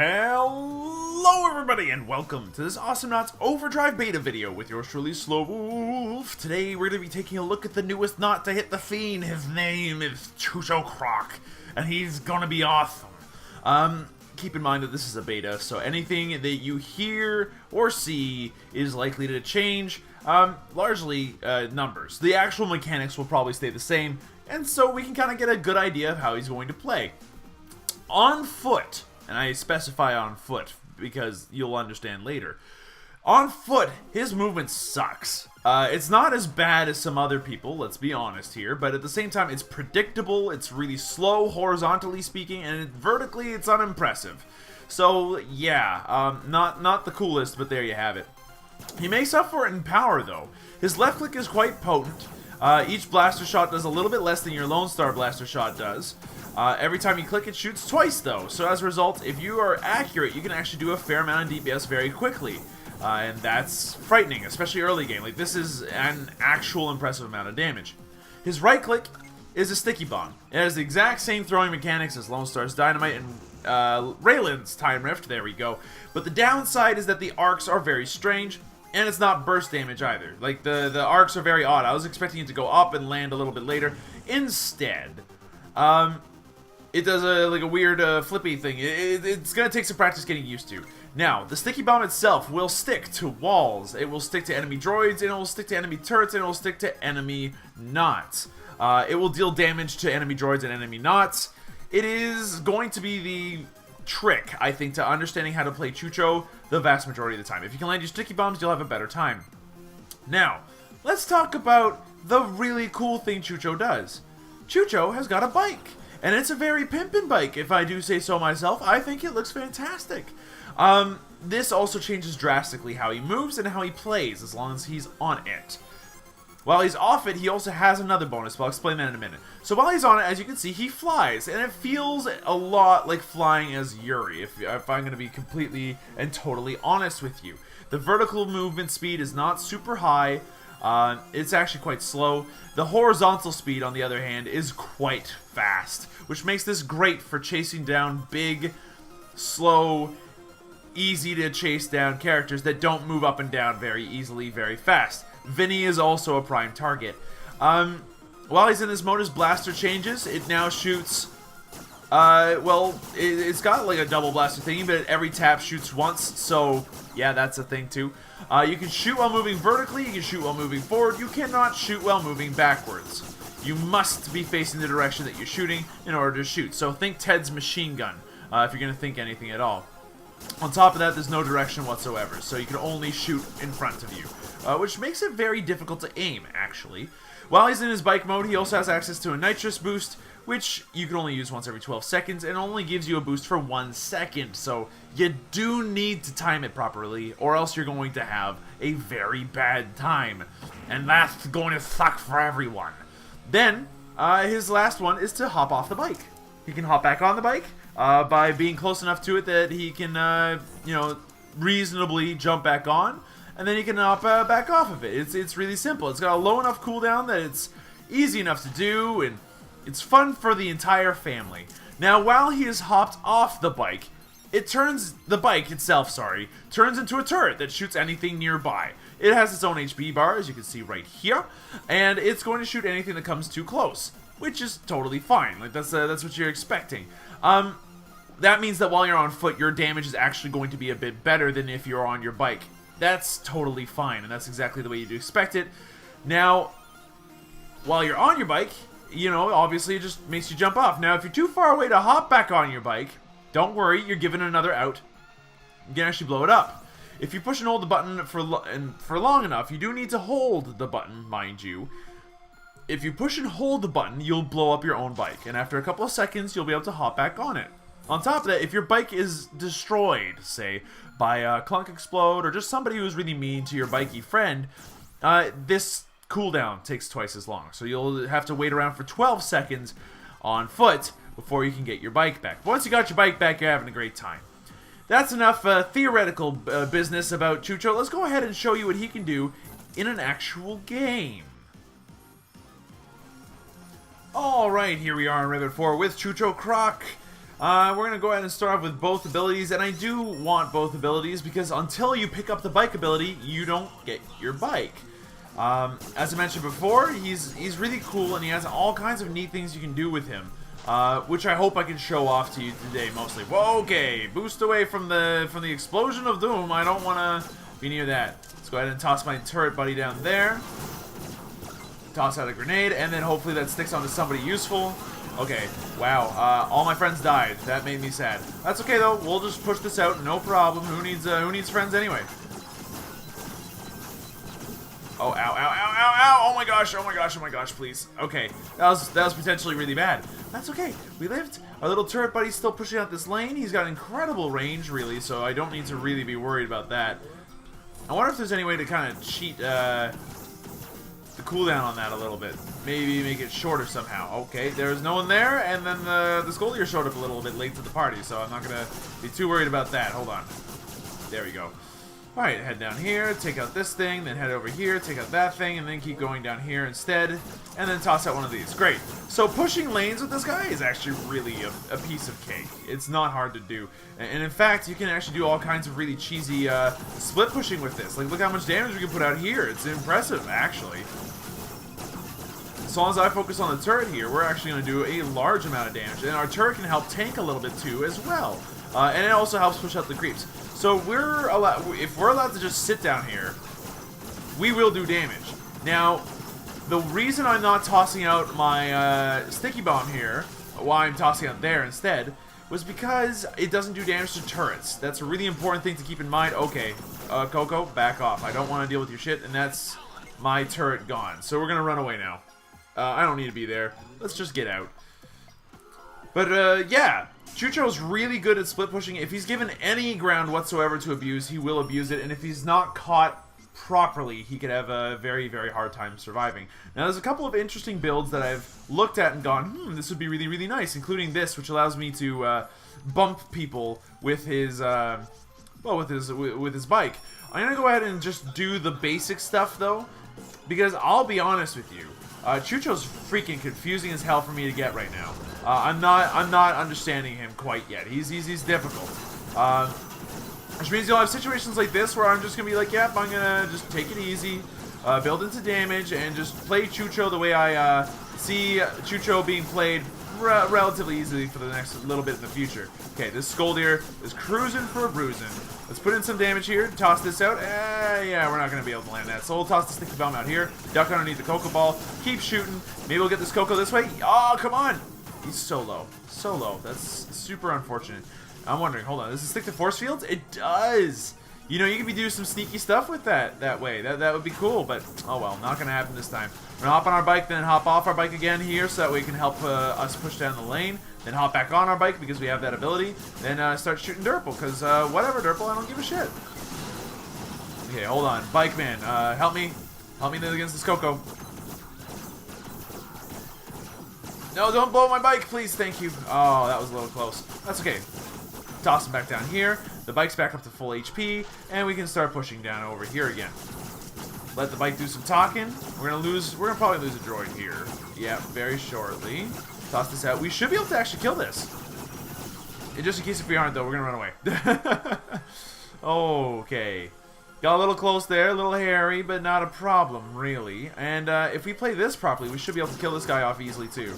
Hello everybody and welcome to this Awesomenauts Overdrive beta video with yours truly, SlowWolf. Today we're going to be taking a look at the newest knot to hit the fiend. His name is Chucho Krokk, and he's gonna be awesome. Keep in mind that this is a beta, so anything that you hear or see is likely to change. Largely numbers. The actual mechanics will probably stay the same, and so we can kind of get a good idea of how he's going to play. On foot, and I specify on foot because you'll understand later. On foot, his movement sucks. It's not as bad as some other people, let's be honest here, but at the same time it's predictable, it's really slow, horizontally speaking, and vertically it's unimpressive. So yeah, not the coolest, but there you have it. He makes up for it in power though. His left click is quite potent. Each blaster shot does a little bit less than your Lone Star blaster shot does. Every time you click, it shoots twice though, so as a result, if you are accurate, you can actually do a fair amount of DPS very quickly. And that's frightening, especially early game. Like, this is an actual impressive amount of damage. His right click is a sticky bomb. It has the exact same throwing mechanics as Lone Star's Dynamite and Raylan's Time Rift, there we go. But the downside is that the arcs are very strange, and it's not burst damage either. Like, the arcs are very odd. I was expecting it to go up and land a little bit later. Instead, it does a weird flippy thing. It's gonna take some practice getting used to. Now, the sticky bomb itself will stick to walls, it will stick to enemy droids, and it will stick to enemy turrets, and it will stick to enemy knots. It will deal damage to enemy droids and enemy knots. It is going to be the trick, I think, to understanding how to play Chucho the vast majority of the time. If you can land your sticky bombs, you'll have a better time. Now, let's talk about the really cool thing Chucho does. Chucho has got a bike. And it's a very pimpin' bike, if I do say so myself. I think it looks fantastic. This also changes drastically how he moves and how he plays, as long as he's on it. While he's off it, he also has another bonus, but I'll explain that in a minute. So while he's on it, as you can see, he flies, and it feels a lot like flying as Yuri, if I'm going to be completely and totally honest with you. The vertical movement speed is not super high. It's actually quite slow. The horizontal speed, on the other hand, is quite fast, which makes this great for chasing down big, slow, easy to chase down characters that don't move up and down very easily, very fast. Vinny is also a prime target. While he's in this mode, his blaster changes. It now shoots, it's got like a double blaster thingy, but every tap shoots once, so yeah, that's a thing too. You can shoot while moving vertically, you can shoot while moving forward, you cannot shoot while moving backwards. You must be facing the direction that you're shooting in order to shoot. So think Ted's machine gun, if you're going to think anything at all. On top of that, there's no direction whatsoever, so you can only shoot in front of you, which makes it very difficult to aim, actually. While he's in his bike mode, he also has access to a nitrous boost, which you can only use once every 12 seconds, and only gives you a boost for 1 second, so you do need to time it properly, or else you're going to have a very bad time, and that's going to suck for everyone. Then, his last one is to hop off the bike. He can hop back on the bike by being close enough to it that he can, reasonably jump back on, and then he can hop back off of it. It's really simple. It's got a low enough cooldown that it's easy enough to do, and it's fun for the entire family. Now, while he is hopped off the bike, the bike itself turns into a turret that shoots anything nearby. It has its own HP bar, as you can see right here, and it's going to shoot anything that comes too close, which is totally fine. Like, that's what you're expecting. That means that while you're on foot, your damage is actually going to be a bit better than if you're on your bike. That's totally fine, and that's exactly the way you'd expect it. Now, while you're on your bike, obviously it just makes you jump off. Now, if you're too far away to hop back on your bike, don't worry, you're given another out. You can actually blow it up. If you push and hold the button for long enough, you do need to hold the button, mind you. If you push and hold the button, you'll blow up your own bike, and after a couple of seconds, you'll be able to hop back on it. On top of that, if your bike is destroyed, say, by a clunk explode, or just somebody who's really mean to your bikey friend, this cooldown takes twice as long. So you'll have to wait around for 12 seconds on foot before you can get your bike back. Once you got your bike back, you're having a great time. That's enough theoretical business about Chucho. Let's go ahead and show you what he can do in an actual game. Alright, here we are in Ribbon 4 with Chucho Croc. We're going to go ahead and start off with both abilities, and I do want both abilities because until you pick up the bike ability, you don't get your bike. As I mentioned before, he's really cool, and he has all kinds of neat things you can do with him, which I hope I can show off to you today mostly. Whoa, okay, boost away from the explosion of doom. I don't want to be near that. Let's go ahead and toss my turret buddy down there. Toss out a grenade, and then hopefully that sticks onto somebody useful. Okay, wow, all my friends died. That made me sad. That's okay though, we'll just push this out, no problem. Who needs friends anyway? Oh, ow, ow, ow, ow, ow! Oh my gosh, oh my gosh, oh my gosh, please. Okay, that was potentially really bad. That's okay, we lived. Our little turret buddy's still pushing out this lane. He's got incredible range, really, so I don't need to really be worried about that. I wonder if there's any way to kind of cheat, the cooldown on that a little bit. Maybe make it shorter somehow. Okay, there's no one there, and then the Scoldier showed up a little bit late to the party, so I'm not gonna be too worried about that. Hold on. There we go. Alright, head down here, take out this thing, then head over here, take out that thing, and then keep going down here instead, and then toss out one of these. Great. So pushing lanes with this guy is actually really a piece of cake. It's not hard to do. And in fact, you can actually do all kinds of really cheesy split pushing with this. Like, look how much damage we can put out here. It's impressive, actually. As long as I focus on the turret here, we're actually going to do a large amount of damage. And our turret can help tank a little bit too as well. And it also helps push out the creeps. So if we're allowed to just sit down here, we will do damage. Now, the reason I'm not tossing out my sticky bomb here, why I'm tossing out there instead, was because it doesn't do damage to turrets. That's a really important thing to keep in mind. Okay, Coco, back off. I don't want to deal with your shit, and that's my turret gone. So we're going to run away now. I don't need to be there. Let's just get out. But, yeah. Chucho's really good at split pushing. If he's given any ground whatsoever to abuse, he will abuse it. And if he's not caught properly, he could have a very, very hard time surviving. Now, there's a couple of interesting builds that I've looked at and gone, this would be really, really nice, including this, which allows me to bump people with his, with his bike. I'm gonna go ahead and just do the basic stuff, though, because I'll be honest with you. Chucho's freaking confusing as hell for me to get right now. I'm not understanding him quite yet. He's difficult. Which means you'll have situations like this where I'm just gonna be like, yep, I'm gonna just take it easy, build into damage, and just play Chucho the way I see Chucho being played relatively easily for the next little bit in the future. Okay, this Scoldier is cruising for a bruising. Let's put in some damage here, toss this out. Yeah, we're not going to be able to land that. So we'll toss the sticky bomb out here, duck underneath the Coco Ball, keep shooting. Maybe we'll get this Coco this way. Oh, come on! He's so low. So low. That's super unfortunate. I'm wondering, hold on, does it stick to force fields? It does! You know, you could be doing some sneaky stuff with that way. That would be cool, but oh well, not going to happen this time. We're going to hop on our bike, then hop off our bike again here so that we can help us push down the lane. Then hop back on our bike because we have that ability. Then start shooting Durple because whatever, Durple, I don't give a shit. Okay, hold on. Bike man, help me. Help me against this Coco. No, don't blow my bike, please. Thank you. Oh, that was a little close. That's okay. Toss him back down here. The bike's back up to full HP, and we can start pushing down over here again. Let the bike do some talking. We're gonna probably lose a droid here. Yeah, very shortly. Toss this out. We should be able to actually kill this. And just in case if we aren't, though, we're gonna run away. Okay. Got a little close there, a little hairy, but not a problem, really. And if we play this properly, we should be able to kill this guy off easily, too.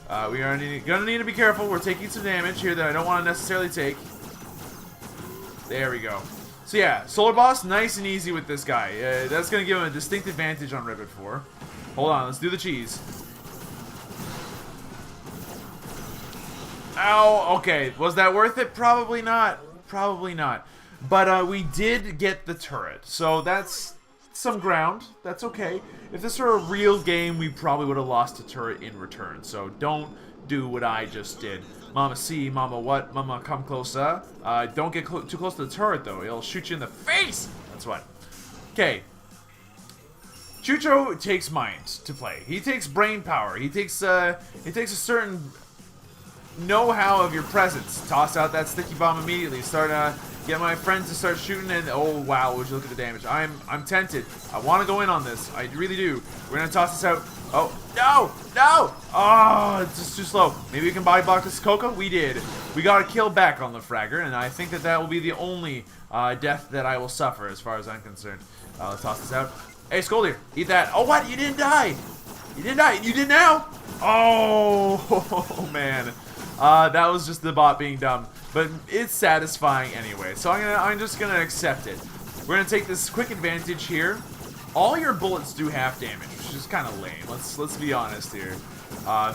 We are gonna need to be careful. We're taking some damage here that I don't want to necessarily take. There we go. So yeah, Solar Boss, nice and easy with this guy. That's gonna give him a distinct advantage on Rivet 4. Hold on, let's do the cheese. Ow, okay. Was that worth it? Probably not. Probably not. But we did get the turret, so that's some ground. That's okay. If this were a real game, we probably would have lost a turret in return, so don't do what I just did. Mama see, mama what? Mama come closer. Don't get too close to the turret, though. It'll shoot you in the face! That's what. Okay. Chucho takes mind to play. He takes brain power. He takes a certain know-how of your presence. Toss out that sticky bomb immediately. Start get my friends to start shooting, and oh wow, would you look at the damage. I'm tempted. I want to go in on this. I really do. We're gonna toss this out. Oh no, no! Oh, it's just too slow. Maybe we can body block this Coco. We did. We got a kill back on the fragger, and I think that will be the only death that I will suffer as far as I'm concerned. Let's toss this out. Hey, Scoldier, eat that. Oh, what? You didn't die. You didn't die. You did now. Oh, man. That was just the bot being dumb, but it's satisfying anyway. So I'm just gonna accept it. We're gonna take this quick advantage here. All your bullets do half damage, which is kind of lame. Let's be honest here.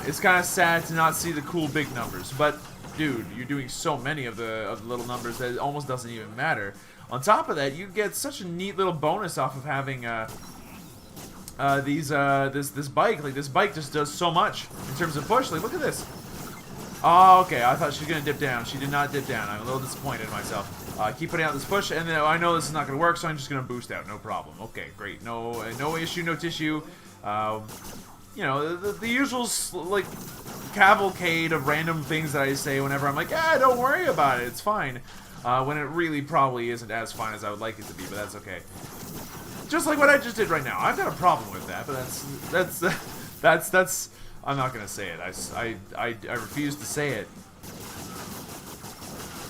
It's kind of sad to not see the cool big numbers, but dude, you're doing so many of the little numbers that it almost doesn't even matter. On top of that, you get such a neat little bonus off of having this bike. Like, this bike just does so much in terms of push. Like, look at this. Oh, okay, I thought she was going to dip down. She did not dip down. I'm a little disappointed in myself. Keep putting out this push, and then I know this is not going to work, so I'm just going to boost out. No problem. Okay, great. No issue, no tissue. You know, the usual, like, cavalcade of random things that I say whenever I'm like, ah, don't worry about it. It's fine. When it really probably isn't as fine as I would like it to be, but that's okay. Just like what I just did right now. I've got a problem with that, but that's I'm not gonna say it. I refuse to say it.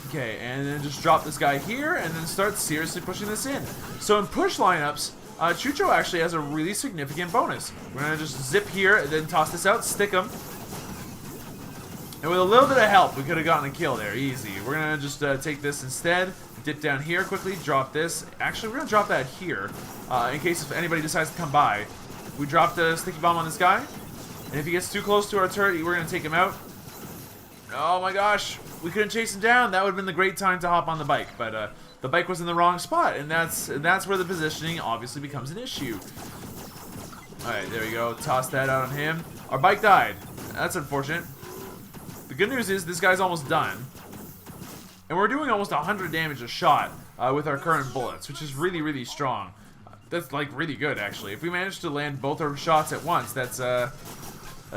Okay, and then just drop this guy here, and then start seriously pushing this in. So in push lineups, Chucho actually has a really significant bonus. We're gonna just zip here, and then toss this out, stick him. And with a little bit of help, we could have gotten a kill there, easy. We're gonna just take this instead, dip down here quickly, drop this. Actually, we're gonna drop that here, in case if anybody decides to come by. We dropped a sticky bomb on this guy, and if he gets too close to our turret, we're gonna take him out. Oh my gosh, we couldn't chase him down. That would have been the great time to hop on the bike, but the bike was in the wrong spot, and that's where the positioning obviously becomes an issue. All right, there we go. Toss that out on him. Our bike died. That's unfortunate. The good news is this guy's almost done. And we're doing almost 100 damage a shot with our current bullets, which is really, really strong. That's, like, really good, actually. If we manage to land both our shots at once, that's a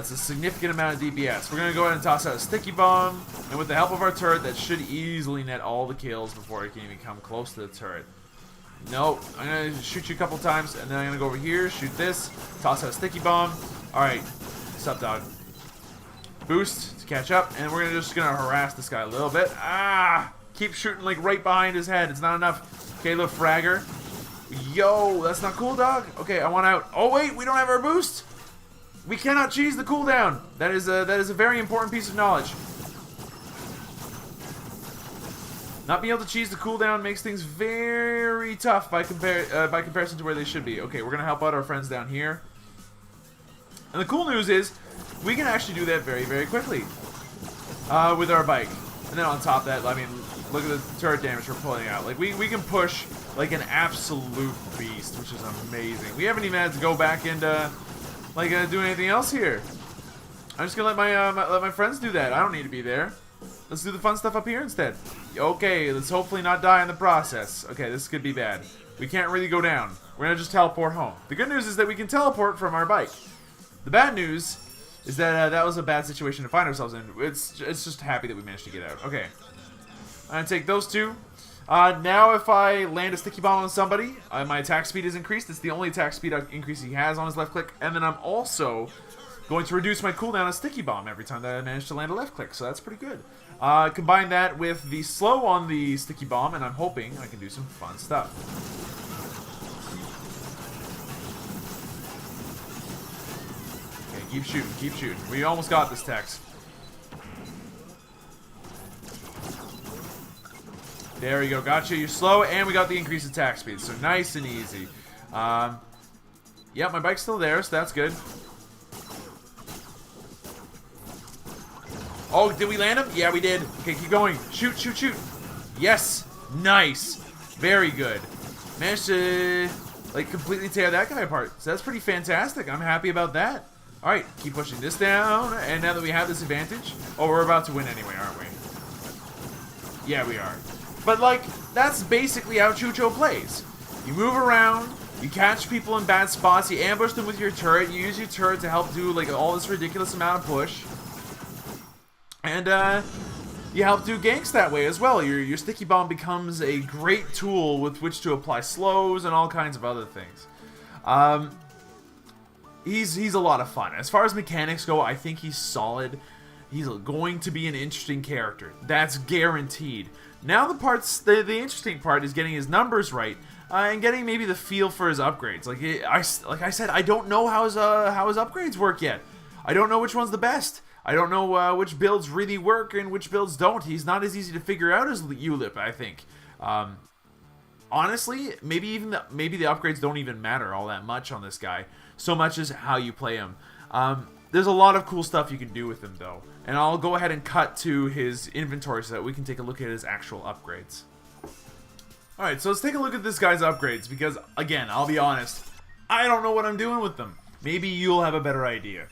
significant amount of DPS. We're going to go ahead and toss out a sticky bomb, and with the help of our turret, that should easily net all the kills before it can even come close to the turret. Nope. I'm going to shoot you a couple times, and then I'm going to go over here, shoot this, toss out a sticky bomb. Alright. What's up, dog? Boost to catch up, and we're just gonna harass this guy a little bit. Ah! Keep shooting like right behind his head. It's not enough. Okay, little fragger. Yo, that's not cool, dog. Okay, I want out. Oh wait, we don't have our boost. We cannot cheese the cooldown. That is a very important piece of knowledge. Not being able to cheese the cooldown makes things very tough by comparison to where they should be. Okay, we're gonna help out our friends down here. And the cool news is, we can actually do that very, very quickly with our bike. And then on top of that, I mean, look at the turret damage we're pulling out. Like, we can push like an absolute beast, which is amazing. We haven't even had to go back into like do anything else here. I'm just gonna let my friends do that. I don't need to be there. Let's do the fun stuff up here instead. Okay, let's hopefully not die in the process. Okay, this could be bad. We can't really go down. We're gonna just teleport home. The good news is that we can teleport from our bike. The bad news is that that was a bad situation to find ourselves in. It's just happy that we managed to get out. Okay. I'm going to take those two. Now if I land a sticky bomb on somebody, my attack speed is increased. It's the only attack speed increase he has on his left click. And then I'm also going to reduce my cooldown on sticky bomb every time that I manage to land a left click. So that's pretty good. Combine that with the slow on the sticky bomb, and I'm hoping I can do some fun stuff. Keep shooting, keep shooting. We almost got this, Tex. There we go, gotcha. You're slow, and we got the increased attack speed, so nice and easy. Yeah, my bike's still there, so that's good. Oh, did we land him? Yeah, we did. Okay, keep going. Shoot, shoot, shoot. Yes, nice. Very good. Managed to, like, completely tear that guy apart. So that's pretty fantastic. I'm happy about that. Alright, keep pushing this down, and now that we have this advantage... Oh, we're about to win anyway, aren't we? Yeah, we are. But, like, that's basically how Chucho plays. You move around, you catch people in bad spots, you ambush them with your turret, you use your turret to help do, like, all this ridiculous amount of push. And you help do ganks that way as well. Your sticky bomb becomes a great tool with which to apply slows and all kinds of other things. He's a lot of fun. As far as mechanics go, I think he's solid. He's going to be an interesting character. That's guaranteed. Now the interesting part is getting his numbers right and getting maybe the feel for his upgrades. Like I said, I don't know how his upgrades work yet. I don't know which one's the best. I don't know which builds really work and which builds don't. He's not as easy to figure out as Ulip, I think. Honestly, maybe the upgrades don't even matter all that much on this guy, so much as how you play him. There's a lot of cool stuff you can do with him, though. And I'll go ahead and cut to his inventory so that we can take a look at his actual upgrades. Alright, so let's take a look at this guy's upgrades, because, again, I'll be honest, I don't know what I'm doing with them. Maybe you'll have a better idea.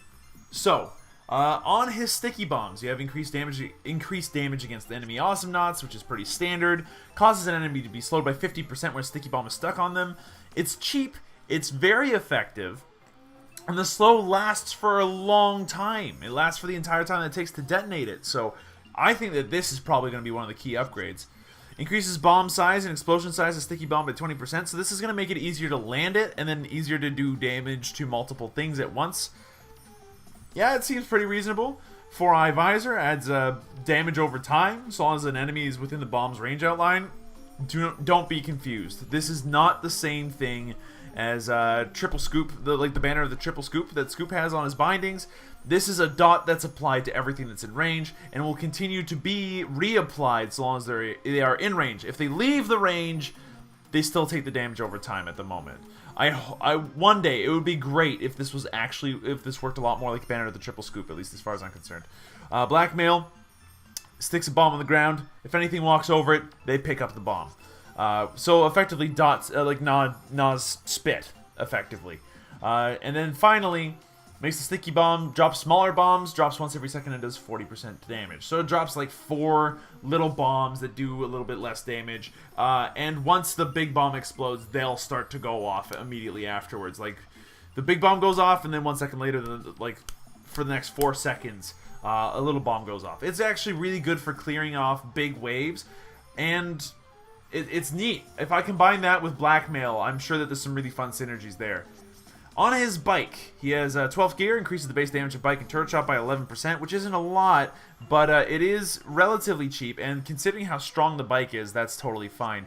So, on his sticky bombs, you have increased damage against the enemy Awesomenauts, which is pretty standard. Causes an enemy to be slowed by 50% when a sticky bomb is stuck on them. It's cheap, it's very effective, and the slow lasts for a long time. It lasts for the entire time that it takes to detonate it. So, I think that this is probably going to be one of the key upgrades. Increases bomb size and explosion size of sticky bomb by 20%, so this is going to make it easier to land it, and then easier to do damage to multiple things at once. Yeah, it seems pretty reasonable. 4-Eye Visor adds damage over time, so long as an enemy is within the bomb's range outline. Don't be confused. This is not the same thing as Triple Scoop, like the banner of the Triple Scoop that Scoop has on his bindings. This is a dot that's applied to everything that's in range, and will continue to be reapplied so long as they are in range. If they leave the range, they still take the damage over time at the moment. One day it would be great if this worked a lot more like the banner of the Triple Scoop, at least as far as I'm concerned. Blackmail sticks a bomb on the ground. If anything walks over it, they pick up the bomb. So effectively dots like Nas spit effectively. And then finally, makes the sticky bomb drop smaller bombs, drops once every second and does 40% damage. So it drops like 4 little bombs that do a little bit less damage. And once the big bomb explodes, they'll start to go off immediately afterwards. Like, the big bomb goes off, and then 1 second later, like, for the next 4 seconds, a little bomb goes off. It's actually really good for clearing off big waves, and it's neat. If I combine that with Blackmail, I'm sure that there's some really fun synergies there. On his bike, he has 12th gear, increases the base damage of bike and turret shot by 11%, which isn't a lot, but it is relatively cheap, and considering how strong the bike is, that's totally fine.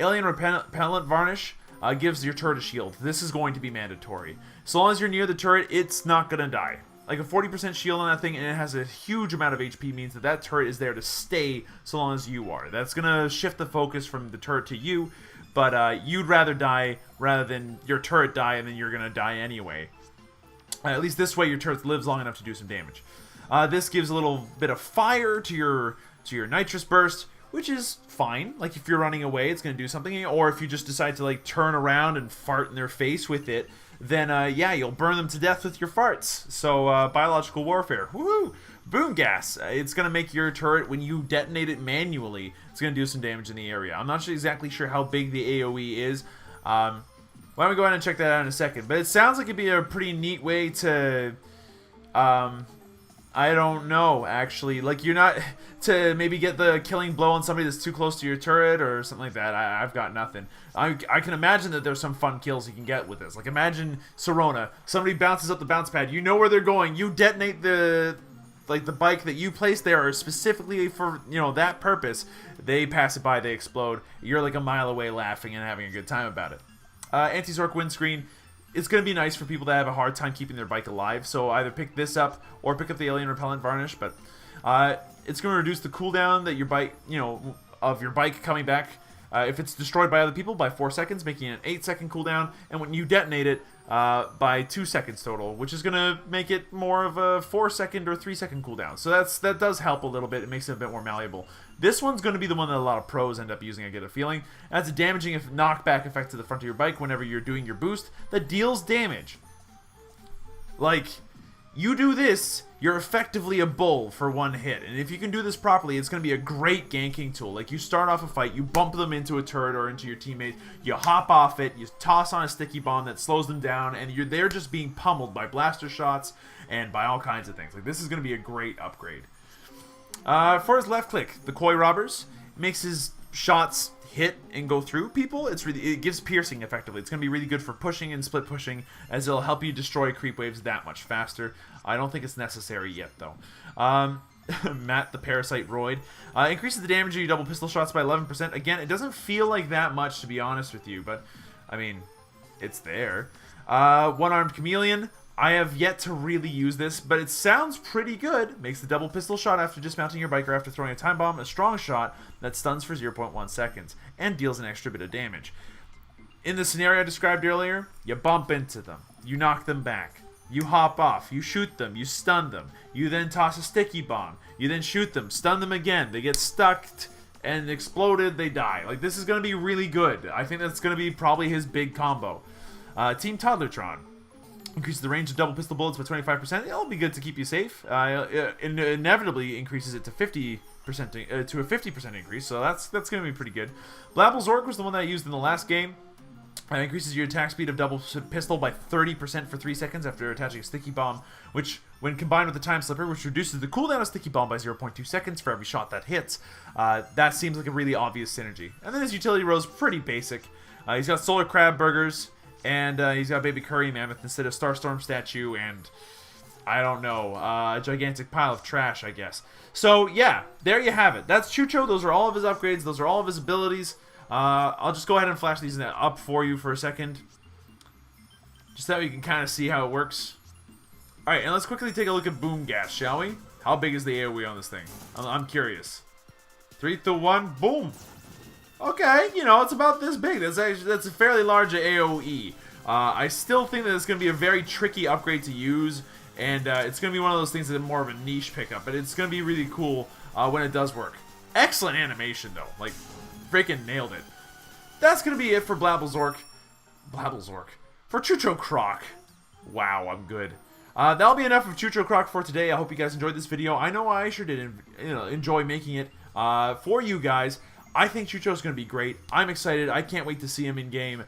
Alien Repellent Varnish gives your turret a shield. This is going to be mandatory. So long as you're near the turret, it's not going to die. Like a 40% shield on that thing, and it has a huge amount of HP, means that that turret is there to stay so long as you are. That's going to shift the focus from the turret to you, but you'd rather die rather than your turret die and then you're going to die anyway. At least this way your turret lives long enough to do some damage. This gives a little bit of fire to your nitrous burst, which is fine. Like, if you're running away, it's going to do something. Or if you just decide to, like, turn around and fart in their face with it, then, yeah, you'll burn them to death with your farts. So, biological warfare. Woohoo! Boom gas. It's going to make your turret, when you detonate it manually, it's going to do some damage in the area. I'm not exactly sure how big the AoE is. Why don't we go ahead and check that out in a second. But it sounds like it'd be a pretty neat way to... I don't know, actually. Like, you're not... to maybe get the killing blow on somebody that's too close to your turret or something like that. I've got nothing. I can imagine that there's some fun kills you can get with this. Like, imagine Serona. Somebody bounces up the bounce pad. You know where they're going. You detonate the bike that you placed there specifically for, you know, that purpose. They pass it by, they explode. You're like a mile away laughing and having a good time about it. Anti-Zork windscreen. It's going to be nice for people that have a hard time keeping their bike alive, so either pick this up or pick up the Alien Repellent Varnish, but it's going to reduce the cooldown that your bike, you know, of your bike coming back if it's destroyed by other people by 4 seconds, making it an 8-second cooldown, and when you detonate it by 2 seconds total, which is going to make it more of a 4-second or 3-second cooldown. So that does help a little bit. It makes it a bit more malleable. This one's going to be the one that a lot of pros end up using, I get a feeling. That's a damaging knockback effect to the front of your bike whenever you're doing your boost that deals damage. Like, you do this, you're effectively a bull for one hit. And if you can do this properly, it's going to be a great ganking tool. Like, you start off a fight, you bump them into a turret or into your teammates, you hop off it, you toss on a sticky bomb that slows them down, and they're just being pummeled by blaster shots and by all kinds of things. Like, this is going to be a great upgrade. For his left click, the Koi Robbers makes his shots hit and go through people. It gives piercing effectively. It's going to be really good for pushing and split pushing, as it'll help you destroy creep waves that much faster. I don't think it's necessary yet, though. Matt the Parasite Roid increases the damage of your double pistol shots by 11%. Again, it doesn't feel like that much, to be honest with you, but I mean, it's there. One-Armed Chameleon. I have yet to really use this, but it sounds pretty good. Makes the double pistol shot after dismounting your bike or after throwing a time bomb a strong shot that stuns for 0.1 seconds and deals an extra bit of damage. In the scenario I described earlier, you bump into them, you knock them back, you hop off, you shoot them, you stun them, you then toss a sticky bomb, you then shoot them, stun them again, they get stuck and exploded, they die. Like, this is going to be really good. I think that's going to be probably his big combo. Team Toddlertron. Increases the range of double pistol bullets by 25%. It'll be good to keep you safe. Inevitably increases it to 50% to a 50% increase, so that's going to be pretty good. Blabblezork was the one that I used in the last game. Increases your attack speed of double pistol by 30% for 3 seconds after attaching a sticky bomb, which, when combined with the time slipper, which reduces the cooldown of sticky bomb by 0.2 seconds for every shot that hits, that seems like a really obvious synergy. And then his utility row is pretty basic. He's got Solar Crab Burgers, and he's got Baby Curry Mammoth instead of Starstorm Statue, and I don't know, a gigantic pile of trash, I guess. So yeah, there you have it. That's Chucho. Those are all of his upgrades. Those are all of his abilities. I'll just go ahead and flash these up for you for a second, just so you can kind of see how it works. Alright, and let's quickly take a look at Boom Gas, shall we? How big is the AoE on this thing? I'm curious. 3, 2, 1, boom! Okay, you know, it's about this big. That's a fairly large AoE. I still think that it's going to be a very tricky upgrade to use, and it's going to be one of those things that's more of a niche pickup, but it's going to be really cool when it does work. Excellent animation, though. Like, freaking nailed it. That's going to be it for Blabblezork. For Chucho Krokk. Wow, I'm good. That'll be enough of Chucho Krokk for today. I hope you guys enjoyed this video. I know I sure did enjoy making it for you guys. I think Chucho's going to be great. I'm excited. I can't wait to see him in game.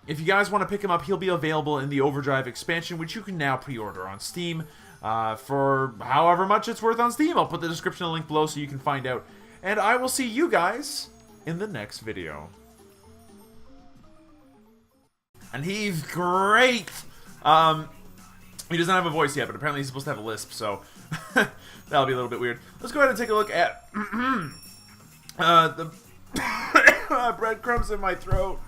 If you guys want to pick him up, he'll be available in the Overdrive expansion, which you can now pre-order on Steam for however much it's worth on Steam. I'll put the description link below so you can find out. And I will see you guys in the next video. And he's great! He doesn't have a voice yet, but apparently he's supposed to have a lisp, so that'll be a little bit weird. Let's go ahead and take a look at the breadcrumbs in my throat.